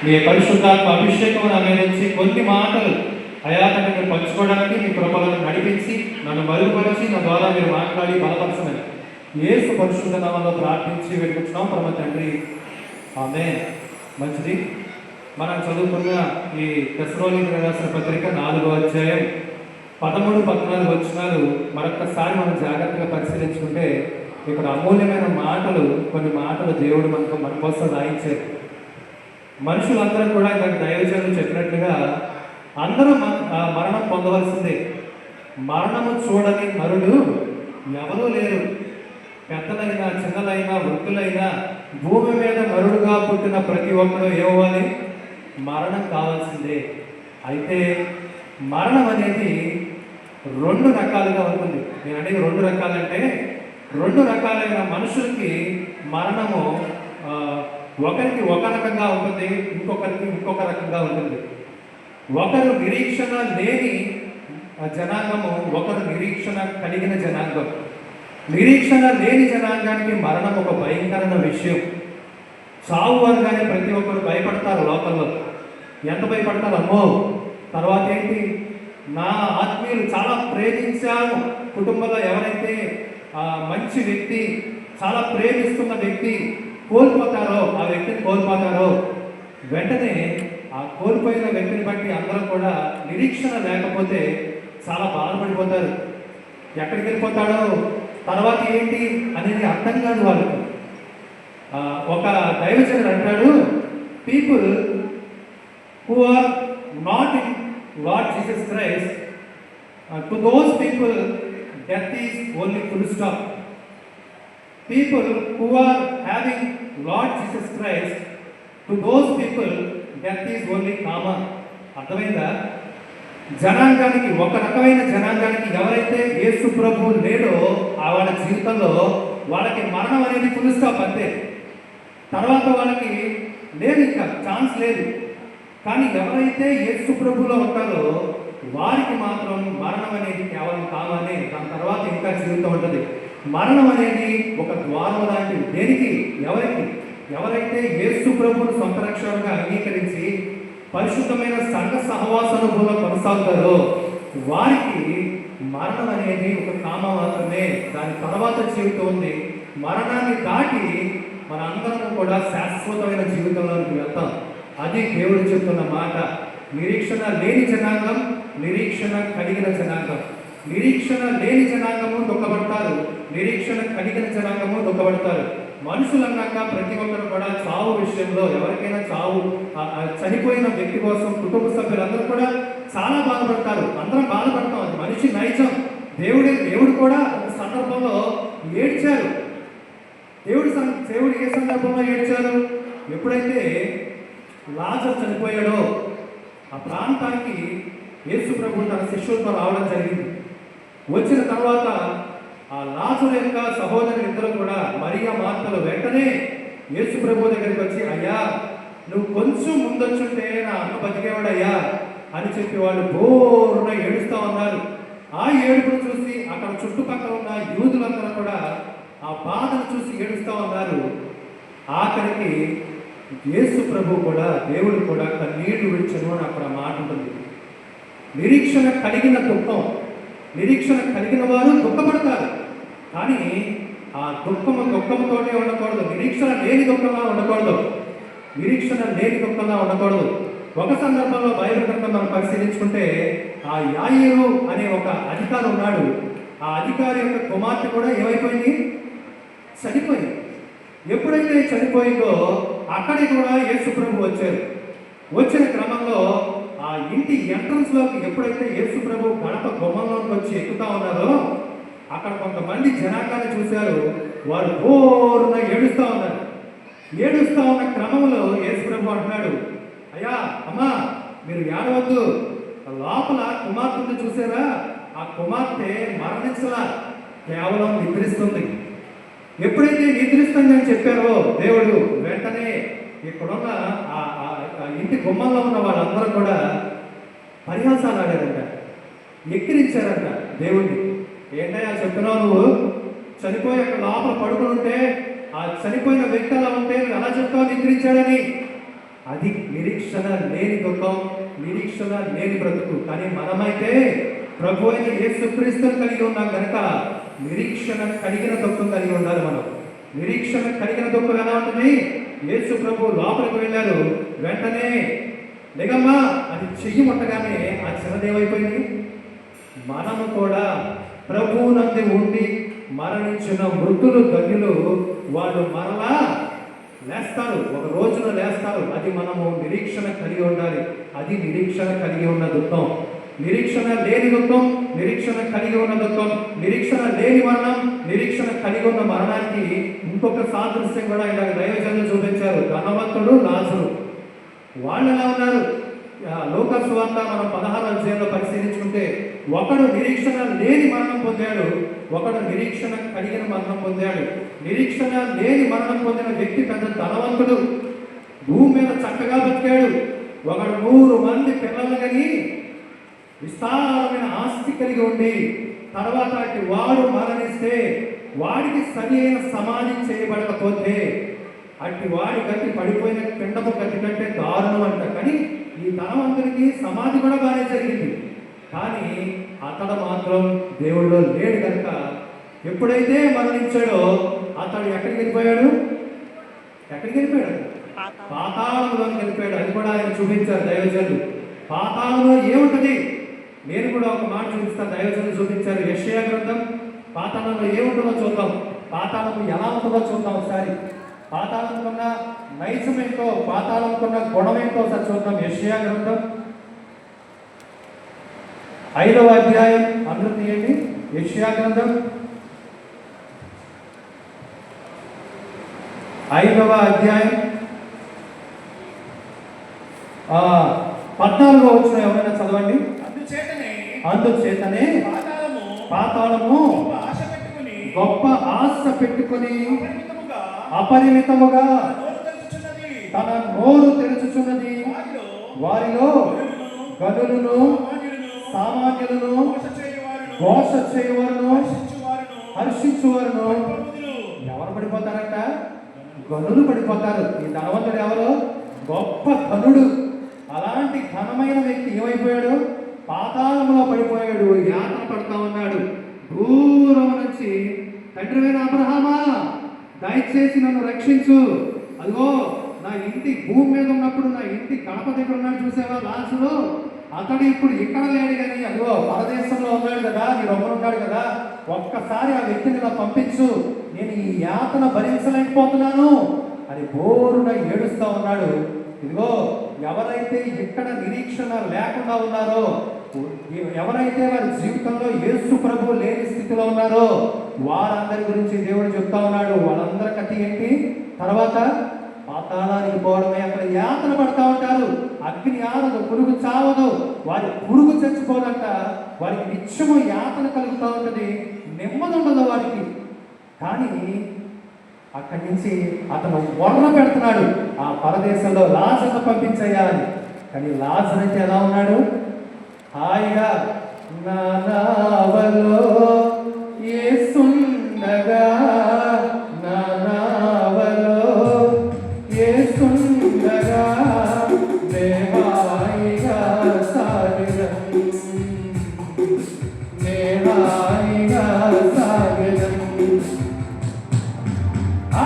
మీ పరిశుద్ధాత్మ అభిషేకం నా మీద నుంచి కొన్ని మాటలు అయాతను మీరు పంచుకోవడానికి మీ కృపలను నడిపించి నన్ను మరుగుపరిచి నా ద్వారా మీరు మాట్లాడి బలపరచమని యేసు పరిశుద్ధ నామములో ప్రార్థించి వేడుకుంటున్నాం పరమ తండ్రి. ఆమేన్. మంచిది. మనం చదువుకున్న ఈ తెస్సలోనికీయులకు రాసిన పత్రిక 4వ అధ్యాయం 13, 14 వచనాలు మరొక్కసారి మనం జాగ్రత్తగా పరిశీలించుకుంటే ఇక్కడ అమూల్యమైన మాటలు, కొన్ని మాటలు దేవుడు మన కోసం రాయించారు. మనుషులందరూ కూడా ఇక్కడ దైవజనులు చెప్పినట్లుగా అందరూ మరణం పొందవలసిందే. మరణము చూడని నరుడు ఎవరూ లేరు. పెద్దలైనా చిన్నలైనా వృద్ధులైనా భూమి మీద నరుడుగా పుట్టిన ప్రతి ఒక్కరూ ఏమవ్వాలి? మరణం కావాల్సిందే. అయితే మరణం అనేది 2 రకాలుగా ఉంటుంది. నేను అనేది 2 రకాలంటే 2 రకాలైన మనుషులకి మరణము ఒకరికి ఒక రకంగా ఉంటుంది, ఇంకొకరికి ఇంకొక రకంగా ఉంటుంది. ఒకరు నిరీక్షణ లేని జనాంగము, ఒకరు నిరీక్షణ కలిగిన జనాంగం. నిరీక్షణ లేని జనాంగానికి మరణం ఒక భయంకరమైన విషయం. చావు అనగానే ప్రతి ఒక్కరు భయపడతారు. లోకల్లో ఎంత భయపడతారు? అమ్మో తర్వాత ఏంటి, నా ఆత్మీయులు చాలా ప్రేమించాను, కుటుంబంలో ఎవరైతే మంచి వ్యక్తి, చాలా ప్రేమిస్తున్న వ్యక్తి కోల్పోతారో, ఆ వ్యక్తిని కోల్పోతారో, వెంటనే ఆ కోల్పోయిన వ్యక్తిని బట్టి అందరూ కూడా నిరీక్షణ లేకపోతే చాలా బాధపడిపోతారు. ఎక్కడికి వెళ్ళిపోతాడో, తర్వాత ఏంటి అనేది అర్థం కాదు వాళ్ళకి. ఒక దైవజనుడు అంటాడు, people who are not in Lord Jesus Christ, to those people death is only full stop. People who are having Lord Jesus Christ, to those people death is only comma. అర్థమైందా? జనాంగానికి, ఒక రకమైన జనాంగానికి ఎవరైతే యేసు ప్రభువు లేడో వాళ్ళ జీవితంలో వాళ్ళకి మరణం అనేది ఫుల్ స్టాప్ అంతే. తర్వాత వాళ్ళకి లేదు, ఇంకా ఛాన్స్ లేదు. కానీ ఎవరైతే యేసు ప్రభువులో ఉంటారో వారికి మాత్రం మరణం అనేది కేవలం కావాలని, దాని తర్వాత ఇంకా జీవితం ఉంటుంది. మరణం అనేది ఒక ద్వారం లాంటిది. దేనికి? ఎవరైతే యేసు ప్రభువును సొంత రక్షణగా అంగీకరించి పరిశుద్ధమైన సంఘ సహవాసానుభూతిలో కొనసాగుతారో వారికి మరణం అనేది ఒక కామ మాత్రమే. దాని తర్వాత జీవితం ఉంది. మరణాన్ని దాటి మన అందరం కూడా శాశ్వతమైన జీవితంలోకి వెళ్తాం. అది దేవుడు చెప్తున్న మాట. నిరీక్షణ లేని జనాంగం, నిరీక్షణ కలిగిన జనాంగం. నిరీక్షణ లేని జనాంగము దుఃఖపడతారు, నిరీక్షణ కలిగిన జనాంగము దుఃఖపడతారు. మనుషులన్నాక ప్రతి ఒక్కరు కూడా చావు విషయంలో, ఎవరికైనా చావు, చనిపోయిన వ్యక్తి కోసం కుటుంబ సభ్యులందరూ కూడా చాలా బాధపడతారు. అందరం బాధపడతాం, అది మనిషి నైజం. దేవుడు కూడా ఒక సందర్భంలో ఏడ్చారు. దేవుడు ఏ సందర్భంలో ఏడ్చారు? ఎప్పుడైతే లాజరు చనిపోయాడో ఆ ప్రాంతానికి యేసు ప్రభు తన శిష్యులతో రావడం జరిగింది. వచ్చిన తర్వాత ఆ లాజరు యొక్క సహోదరులు ఇద్దరు కూడా, మరియా మార్తలు, వెంటనే యేసు ప్రభు దగ్గరికి వచ్చి, అయ్యా నువ్వు కొంచెం ముందొచ్చుంటే నా అన్న బతికేవాడయ్యా అని చెప్పి వాళ్ళు బోరున ఏడుస్తూ ఉన్నారు. ఆ ఏడుపును చూసి అక్కడ చుట్టుపక్కల ఉన్న యూదులందరూ కూడా ఆ బాధను చూసి ఏడుస్తూ ఉన్నారు. ఆఖరికి యేసు ప్రభు కూడా, దేవుడు కూడా కన్నీళ్లు విడిచను అని అక్కడ మాట ఉంటుంది. నిరీక్షణ కలిగిన దుఃఖం, నిరీక్షణ కలిగిన వారు దుఃఖపడతారు. కానీ ఆ దుఃఖముతోనే ఉండకూడదు. నిరీక్షణ లేని దుఃఖంగా ఉండకూడదు. నిరీక్షణ లేని దుఃఖంగా ఉండకూడదు. ఒక సందర్భంలో బైబిల్ గ్రంథం మనం పరిశీలించుకుంటే, ఆ యాయీరు అనే ఒక అధికారి ఉన్నాడు. ఆ అధికారి యొక్క కుమార్తె కూడా ఏమైపోయింది? చనిపోయింది. ఎప్పుడైతే చనిపోయిందో అక్కడికి కూడా యేసు ప్రభు వచ్చారు. వచ్చిన క్రమంలో ఆ ఇంటి ఎంట్రన్స్లోకి ఎప్పుడైతే యేసు ప్రభు గడప గుమ్మంలోకి వచ్చి ఎక్కుతా ఉన్నారో అక్కడ కొంతమంది జనాంగాన్ని చూశారు. వారు బోరున ఏడుస్తూ ఉన్నారు. ఏడుస్తూ ఉన్న క్రమంలో యేసు ప్రభు అంటున్నాడు, అయ్యా అమ్మా మీరు ఏడవద్దు, లోపల కుమార్తెను చూసారా? ఆ కుమార్తె మరణించలా, కేవలం నిద్రిస్తుంది. ఎప్పుడైతే నిద్రిస్తుందని చెప్పారో దేవుడు, వెంటనే ఇక్కడున్న ఇంటి గుమ్మంలో ఉన్న వాళ్ళందరూ కూడా పరిహాసాలు ఆడారంట, ఎక్కిరించారంట దేవుడిని. ఏంటయ్యా చెప్తున్నావు నువ్వు? చనిపోయి అక్కడ లోపల పడుకుని ఉంటే, ఆ చనిపోయిన వ్యక్తి అలా ఉంటే నువ్వు ఎలా చెప్తావు నిద్రించాడని? అది నిరీక్షణ లేని దుఃఖం, నిరీక్షణ లేని బ్రతుకు. కానీ మనమైతే ప్రభు అయిన యేసుక్రీస్తుని కలిగి ఉన్నాం కనుక నిరీక్షణ కలిగిన దుఃఖం కలిగి ఉండాలి. మనం నిరీక్షణ కలిగిన దుఃఖం ఎలా ఉంటుంది? యేసు ప్రభు లోపలికి వెళ్ళారు, వెంటనే లేగమ్మా అది చెయ్యి ముట్టగానే ఆ చిన్నదేమైపోయింది. మనము కూడా ప్రభువునందు ఉండి మరణించిన మృతులు ధన్యులు, వాళ్ళు మరలా లేస్తారు, ఒక రోజున లేస్తారు. అది మనము నిరీక్షణ కలిగి ఉండాలి. అది నిరీక్షణ కలిగి ఉన్న దుఃఖం. నిరీక్షణ లేని దుఃఖం, నిరీక్షణ కలిగి ఉన్న దుఃఖం, నిరీక్షణ లేని మరణం, నిరీక్షణ కలిగి ఉన్న మరణానికి ఇంకొక సాదృశ్యం కూడా ఇలాగ దైవజనులు చూపించారు. ధనవంతుడు, లాజరు. వాళ్ళు ఎలా ఉన్నారు? లూకా సువార్త మనం 16వ అధ్యాయంలో పరిశీలించుకుంటే, ఒకడు నిరీక్షణ లేని మరణం పొందాడు, ఒకడు నిరీక్షణ కలిగిన మరణం పొందాడు. నిరీక్షణ లేని మరణం పొందిన వ్యక్తి పెద్ద ధనవంతుడు, భూమి మీద చక్కగా బతికాడు. ఒకడు 100 మంది పిల్లలు కలిగి విస్తారమైన ఆస్తి కలిగి ఉండి తర్వాత వాడు మరణిస్తే వాడికి సరి అయిన సమాధి చేయబడకపోతే అట్టి వాడి గట్టి పడిపోయిన పిండపు గట్టి కంటే దారుణం అంట. కానీ ఈ ధనవంతుడికి సమాధి కూడా బాగానే జరిగింది. కానీ అతడు మాత్రం దేవుళ్ళో లేడు కనుక ఎప్పుడైతే మరణించాడో అతడు ఎక్కడికి వెళ్ళిపోయాడు? ఎక్కడికి వెళ్ళిపోయాడు? పాతాళంలోకి వెళ్ళిపోయాడు. అది కూడా ఆయన చూపించారు దైవజనులు. పాతాళంలో ఏముంటుంది? నేను కూడా ఒక మాట చూపిస్తాను. దైవజనులు చూపించారు. యెషయా గ్రంథం పాతాళంలో ఏముంటుందో చూద్దాం. పాతాళం ఎలా ఉంటుందో చూద్దాం ఒకసారి. పాతాళంకున్న నైజం ఏంటో, పాతాళంకున్న గుణం ఏంటో ఒకసారి చూద్దాం. యెషయా గ్రంథం 5వ అధ్యాయం అందరూ తీయండి. యెషయా గ్రంథం 5వ అధ్యాయం 14వ వచనం ఎవరైనా చదవండి. అందుచేతనే పాతాళము గొప్ప ఆశ పెట్టుకుని అపరిమితముగా తన నోరు తెరుచుచున్నది. వారిలో గనులను, సామాన్యులను, ఘోష చేయవారును, హర్షించువారును ఎవరు పడిపోతారంట? గనులు పడిపోతారు. ఈ ధనవంతుడు ఎవరు? గొప్ప ధనుడు. అలాంటి ఘనమైన వ్యక్తి ఏమైపోయాడు? పాతాళంలో పడిపోయాడు, యాతన పడతా ఉన్నాడు. దూరం నుంచి తండ్రివైన అబ్రహామా దయచేసి నన్ను రక్షించు, అదిగో నా ఇంటి భూమి మీద ఉన్నప్పుడు నా ఇంటి గడప దగ్గర ఉన్నాడు చూసావా లాజరు, అతడు ఇప్పుడు ఇక్కడ లేడు కానీ అదిగో పరదేశంలో ఉన్నాడు కదా, నీ రొమ్మను ఉన్నాడు కదా, ఒక్కసారి ఆ వ్యక్తిని ఇలా పంపించు, నేను ఈ యాతన భరించలేకపోతున్నాను అని బోరున ఏడుస్తూ ఉన్నాడు. ఇదిగో ఎవరైతే ఇక్కడ నిరీక్షణ లేకుండా ఉన్నారో, ఎవరైతే వారి జీవితంలో యేసు ప్రభువు లేని స్థితిలో ఉన్నారో వారందరి గురించి దేవుడు చెప్తా ఉన్నాడు. వాళ్ళందరి కథ ఏంటి? తర్వాత పాతాళానికి పోవడమే. అక్కడ యాతన పడతా ఉంటారు. అగ్ని ఆరదు, పురుగు చావదు, వారి పురుగు చచ్చిపోదంట. వారికి నిత్యము యాతన కలుగుతూ ఉంటుంది, నెమ్మది ఉండదు వారికి. కానీ అక్కడి నుంచి అతను వర్ణ పెడుతున్నాడు ఆ పరదేశంలో లాజరును పంపించేయాలని. కానీ లాజరు అయితే ఎలా ఉన్నాడు? హాయిగా నా నావలో యేసుండగా, నా నావలో యేసుండగా నేహాయిగా సాగెదం, నేహాయిగా సాగెదం.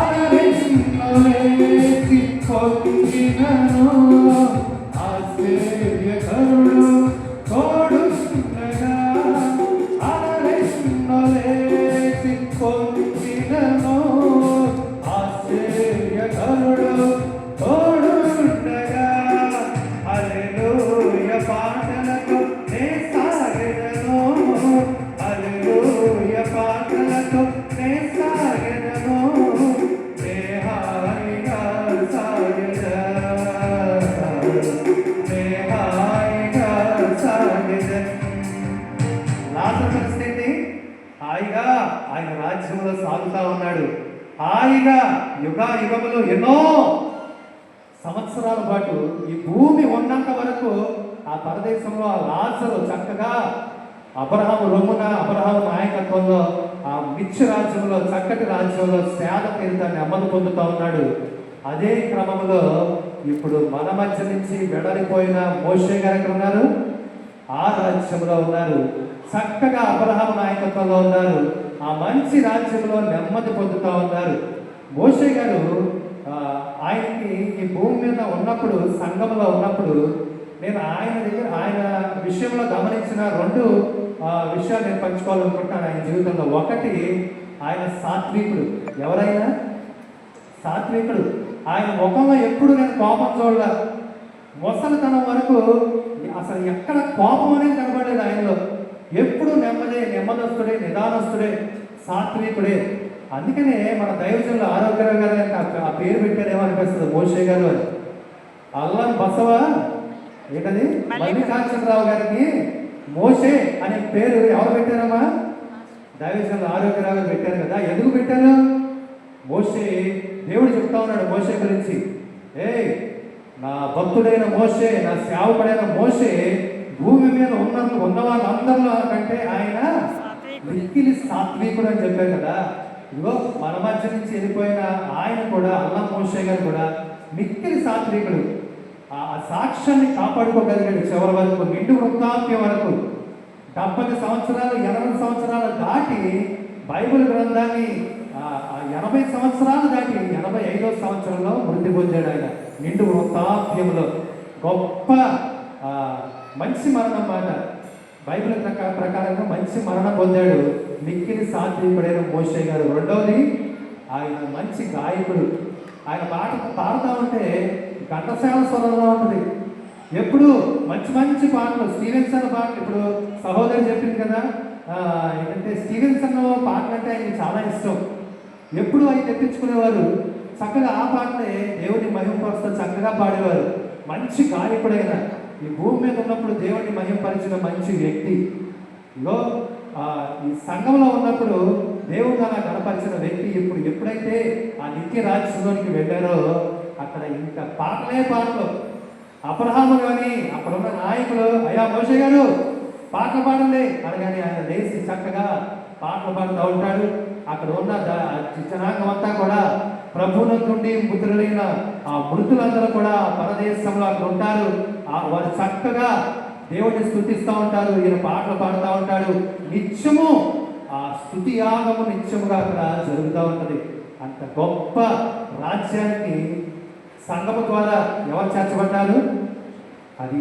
అరవిందలేసి పొంగినను ఆశ్చర్యకరుడు తోడుండగా, అరవిందలేసి పొంగినను ఆశ్చర్యకరుడు తోడుండగా, హల్లెలూయా పాటలతో నే సాగెదను, హల్లెలూయా పాటలతో నే సాగెదను, నేహాయిగా సాగెదను. లాజరు పరిస్థితి హాయిగా ఆయన రాజ్యంలో సాగుతా ఉన్నాడు. హాయిగా యుగములు ఎన్నో సంవత్సరాల పాటు ఈ భూమి ఉన్నంత వరకు ఆ పరదేశంలో ఆ లాజరు చక్కగా అబ్రహాము రొమ్మున, అబ్రహాము నాయకత్వంలో ఆ మిచ్చు రాజ్యంలో, చక్కటి రాజ్యంలో సేద తీర్థాన్ని అమలు పొందుతూ ఉన్నాడు. అదే క్రమంలో ఇప్పుడు మన మధ్య నుంచి వెడలిపోయిన మోషే గారు ఎక్కడ ఉన్నారు? ఆ రాజ్యంలో ఉన్నారు. చక్కగా అబ్రహాము నాయకత్వంలో ఉన్నారు. ఆ మంచి రాజ్యంలో నెమ్మది పొందుతూ ఉన్నారు. మోషే గారు ఆయనకి ఈ భూమి మీద ఉన్నప్పుడు, సంఘంలో ఉన్నప్పుడు, నేను ఆయన విషయంలో గమనించిన రెండు విషయాలు నేను పంచుకోవాలనుకుంటున్నాను ఆయన జీవితంలో. ఒకటి, ఆయన సాత్వికుడు. ఎవరైనా సాత్వికుడు. ఆయన ముఖంలో ఎప్పుడు నేను కోపం చూడలే. ముసలితనం వరకు అసలు ఎక్కడ కోపం అనేది కనబడలేదు ఆయనలో. ఎప్పుడు నెమ్మదస్తుడే, నిదానస్తుడే, సాత్వికుడే. అందుకనే మన దైవజనులు ఆరోగ్యరావు గారు ఆ పేరు పెట్టారేమో అనిపిస్తుంది, మోషే గారు అని. అల్లం బసవ ఏంటది మల్లికార్జునరావు గారికి మోషే అనే పేరు ఎవరు పెట్టారమ్మా? దైవజనులు ఆరోగ్యరావు గారు పెట్టారు కదా. ఎందుకు పెట్టారు? మోషే, దేవుడు చెప్తా ఉన్నాడు మోషే గురించి, నా భక్తుడైన మోషే, నా సేవకుడైన మోషే భూమి మీద ఉన్న వాళ్ళందరిలో కంటే ఆయన మిక్కిలి సాత్వికుడు అని చెప్పారు కదా. ఇదిగో మన మధ్య నుంచి వెళ్ళిపోయిన ఆయన కూడా, అల్లం మోషే గారు కూడా మిక్కిలి సాత్వికుడు. ఆ సాక్ష్యాన్ని కాపాడుకోగలిగాడు చివరి వరకు, నిండు వృత్తాప్యం వరకు. 70 సంవత్సరాలు 80 సంవత్సరాలు దాటి బైబిల్ గ్రంథాన్ని 80 సంవత్సరాలు దాటి 85వ సంవత్సరంలో మృతి పొందాడు ఆయన, నిండు వృత్తాప్యంలో. గొప్ప మంచి మరణం మాట. బైబిల్ ప్రకారంగా మంచి మరణం పొందాడు మిక్కిలి సాత్వికుడైన మోషే గారు. రెండవది, ఆయన మంచి గాయకుడు. ఆయన పాడుతూ ఉంటే ఘంటసాల స్వరంలో ఉంటుంది. ఎప్పుడు మంచి మంచి పాటలు, స్టీవెన్సన్ పాటలు. ఇప్పుడు సహోదరి చెప్పింది కదా, ఏంటంటే స్టీవెన్సన్ పాటలు అంటే ఆయనకి చాలా ఇష్టం. ఎప్పుడు అవి తెప్పించుకునేవారు. చక్కగా ఆ పాటలే దేవుడిని మహిమపరుస్తూ చక్కగా పాడేవారు. మంచి గాయకుడైన, ఈ భూమి మీద ఉన్నప్పుడు దేవుడిని మహిమపరిచిన మంచి వ్యక్తి. ఇగో ఈ సంఘంలో ఉన్నప్పుడు దేవుడు అలా గణపరిచిన వ్యక్తి ఇప్పుడు ఎప్పుడైతే ఆ నిత్య రాజ్యంలోనికి వెళ్ళారో అక్కడ ఇంకా పాటలే పాటలు. అబ్రహాము కానీ అక్కడున్న నాయకులు, అయ్యా మోషే గారు పాటలు పాడండి అనగానే ఆయన లేచి చక్కగా పాటలు పాడుతూ ఉంటాడు. అక్కడ ఉన్న జనాంగం అంతా కూడా ప్రభువునందుండి మృతులైన ఆ మృతులందరూ కూడా పరదేశంలో అక్కడ ఉంటారు. వారు చక్కగా దేవుడిని స్తుతిస్తూ ఉంటారు. ఈయన పాటలు పాడుతూ ఉంటాడు. నిత్యము ఆ స్తుతి యాగము నిత్యముగా అక్కడ జరుగుతూ ఉంటుంది. అంత గొప్ప రాజ్యానికి సంఘము ద్వారా ఎవరు చేర్చబడ్డారు? అది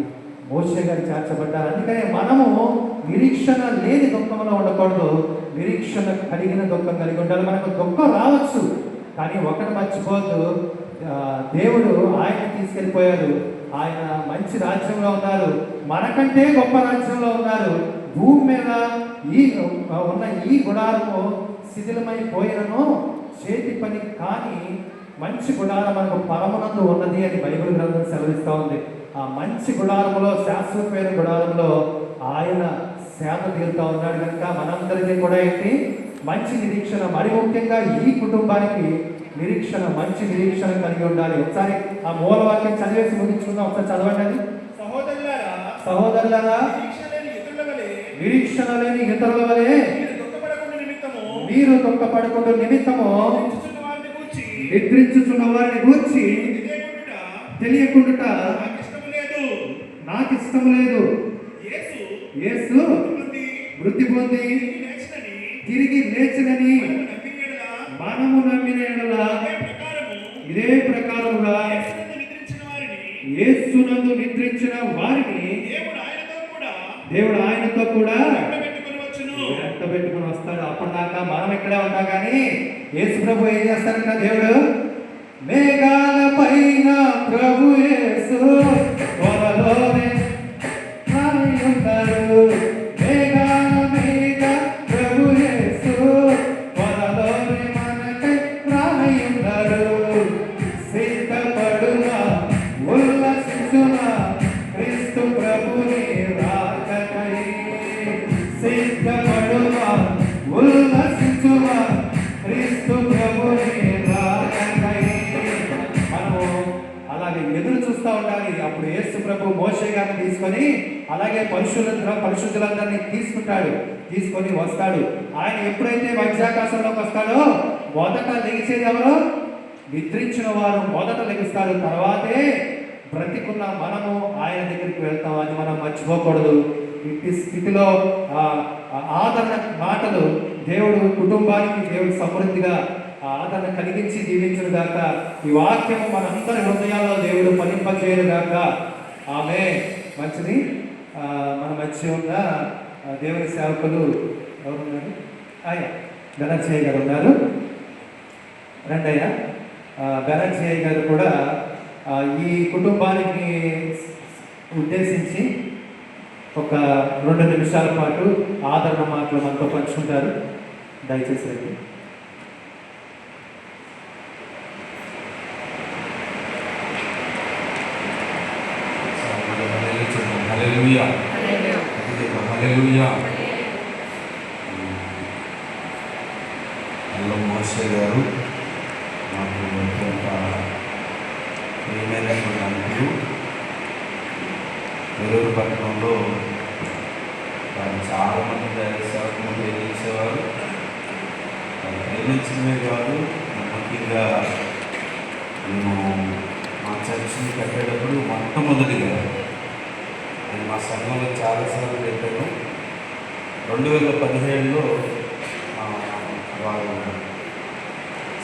మోషే గారు చేర్చబడ్డారు. అందుకనే మనము నిరీక్షణ లేని దుఃఖంలో ఉండకూడదు, నిరీక్షణ కలిగిన దుఃఖం కలిగి ఉండాలి. మనకు దుఃఖం రావచ్చు, కానీ ఒకటి మర్చిపోద్దు, దేవుడు ఆయన తీసుకెళ్ళిపోయారు. ఆయన మంచి రాజ్యంలో ఉన్నారు, మనకంటే గొప్ప రాజ్యంలో ఉన్నారు. భూమి మీద ఉన్న ఈ గుడారము శిథిలమైపోయినను చేతి పని కానీ మంచి గుడారం మనకు పరమనందు ఉన్నది అని బైబిల్ గ్రంథం సెలవిస్తూ ఉంది. ఆ మంచి గుడారంలో, శాశ్వతమైన గుడారంలో ఆయన సేవ తీరుతూ ఉన్నాడు. కనుక మనందరికీ కూడా ఏంటి మంచి నిరీక్షణ, మరి ముఖ్యంగా ఈ కుటుంబానికి నిరీక్షణ, మంచి నిరీక్షణ కలిగి ఉండాలి. ఒకసారి ఆ మూలవాక్యం చదివేసి ముగించుకుందాం. ఒకసారి చదవండి అది. సహోదరులారా నిరీక్షణ లేని ఇతరుల వలె మీరు దుఃఖపడకుండా నిమిత్తము నిద్రించుచున్న వారిని గూర్చి తెలియకుండా నాకు ఇష్టం లేదు. యేసు మృతి పొంది తిరిగి లేచినని మనము నమ్మిన యెడల ఇదే ప్రకారముగా యేసునందు నిద్రించిన వారిని దేవుడు ఆయనతో కూడా వెంట పెట్టుకుని వస్తాడు. అప్పటిదాకా మనం ఇక్కడే ఉంటాం, కానీ యేసు ప్రభు ఏం చేస్తారంట? దేవుడు మేఘాల పైన ప్రభు యేసు త్వరలోనే ఉంటారు. మేఘాల మీద ప్రభు యేసు త్వరలోనే మనకై రాయుంటారు. సిద్ధపడునా ఉల్లసించునా క్రీస్తు ప్రభుని రాకకై. సిద్ధపడునా ఉల్లసించునా క్రీస్తు ప్రభుని రాకకై. మనము అలాగే ఎదురు చూస్తూ ఉండాలి. అప్పుడు యేసు ప్రభు మోషే గారిని తీసుకొని అలాగే పరిశుద్ధులందరినీ తీసుకొని వస్తాడు. ఆయన ఎప్పుడైతే మధ్యాకాశంలోకి వస్తాడో మొదట లెగిసేది ఎవరు? నిద్రించిన వారు మొదట లెగుస్తారు. తర్వాతే బ్రతికున్న మనము ఆయన దగ్గరికి వెళ్తాం, అది మనం మర్చిపోకూడదు. ఇట్టి స్థితిలో ఆదరణ మాటలు దేవుడు కుటుంబానికి దేవుడు సమృద్ధిగా ఆదరణ కలిగించి దీవించును గాక. ఈ వాక్యం మనందరి హృదయాల్లో దేవుడు ఫలింపజేయను గాక. ఆమె మంచిది. మన మధ్య ఉన్న దేవుని సేవకులు ఎవరున్నారు? బెనర్జీ గారు ఉన్నారు. రండయ్య. బెనర్జీ గారు కూడా ఈ కుటుంబానికి ఉద్దేశించి ఒక 2 నిమిషాల పాటు ఆదరణ మాటలు మనతో పంచుకుంటారు. దయచేసి రండి. హల్లెలూయా, హల్లెలూయా. అల్లం మోషే గారు నాకు అత్యంత ప్రియమైనటువంటి అంకులు. నెల్లూరు పట్టణంలో వారు చాలామంది దైవ సేవకులను ప్రేమించేవారు. వారు ప్రేమించడమే కాదు, ముఖ్యంగా మేము మా చర్చిని కట్టేటప్పుడు మొట్టమొదటిగా నేను మా సంఘంలో చాలాసార్లు చెప్పాను. 2017లో వాళ్ళు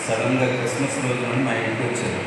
సడన్గా క్రిస్మస్ రోజున మా ఇంటికి వచ్చారు.